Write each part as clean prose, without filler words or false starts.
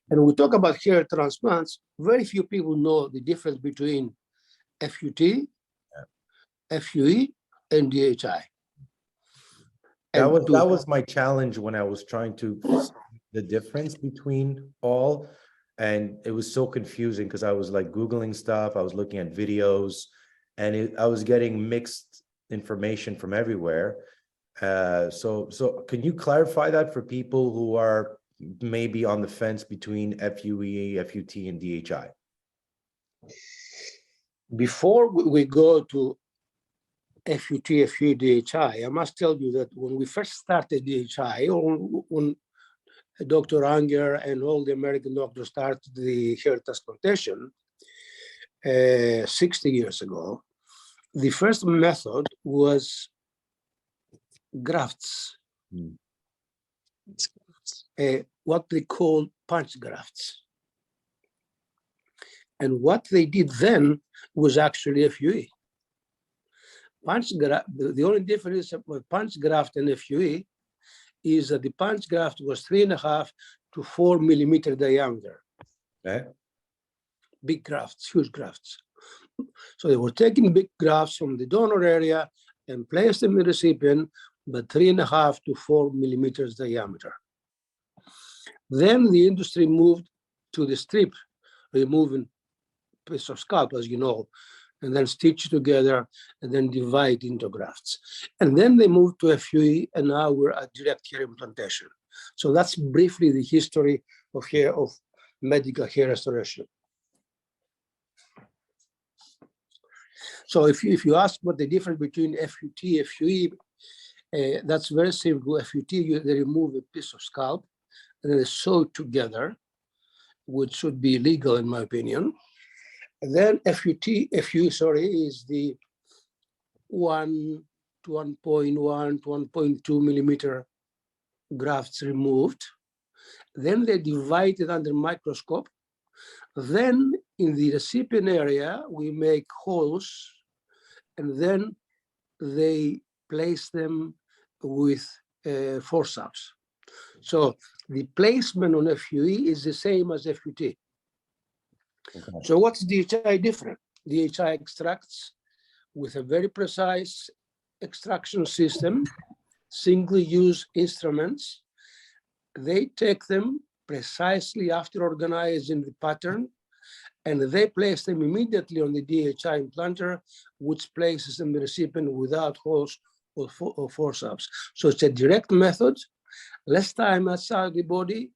And we talk about hair transplants, very few people know the difference between FUT, FUE, and DHI. That was my challenge when I was trying to see the difference between all, and it was so confusing because I was like Googling stuff, I was looking at videos, and I was getting mixed information from everywhere. So can you clarify that for people who are maybe on the fence between FUE, FUT, and DHI? Before we go to FUT, FUE, DHI, I must tell you that when we first started DHI, or when Dr. Anger and all the American doctors started the hair transplantation 60 years ago, the first method was grafts, what they call punch grafts. And what they did then was actually FUE. Punch graft, the only difference with punch graft and FUE is that the punch graft was 3.5 to 4 millimeter diameter. Okay. Big grafts, huge grafts. So they were taking big grafts from the donor area and placed them in the recipient, but 3.5 to 4 millimeters diameter. Then the industry moved to the strip, removing piece of scalp, as you know, and then stitch together and then divide into grafts. And then they moved to FUE, and now we're at direct hair implantation. So that's briefly the history of hair, of medical hair restoration. So if you ask what the difference between FUT, FUE, that's very simple. FUT, they remove a piece of scalp and they sew it together, which should be illegal in my opinion. And then FUE, is the 1 to 1.1 to 1.2 millimeter grafts removed. Then they divide it under microscope. Then in the recipient area, we make holes, and then they place them with forceps. So the placement on FUE is the same as FUT. Okay. So what's DHI different? DHI extracts with a very precise extraction system, single-use instruments. They take them precisely after organizing the pattern, and they place them immediately on the DHI implanter, which places them in the recipient without holes or forceps. So it's a direct method, less time outside the body,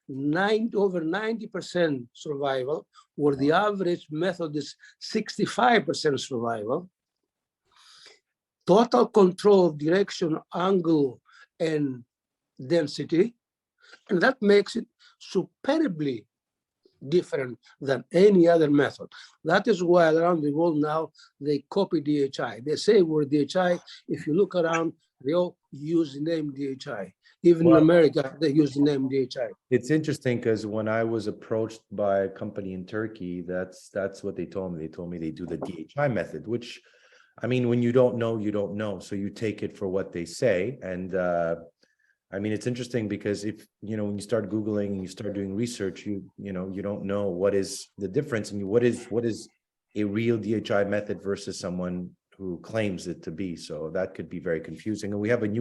over 90% survival, where the average method is 65% survival. Total control of direction, angle, and density, and that makes it superbly different than any other method. That is why around the world now they copy DHI. They say we're DHI. If you look around, they all use the name DHI. Even in America, they use the name DHI. It's interesting because when I was approached by a company in Turkey, that's what they told me. They told me they do the DHI method, which, I mean, when you don't know, you don't know. So you take it for what they say. And I mean, it's interesting because if, you know, when you start Googling and you start doing research, you don't know what is the difference and what is a real DHI method versus someone who claims it to be. So that could be very confusing. And we have a new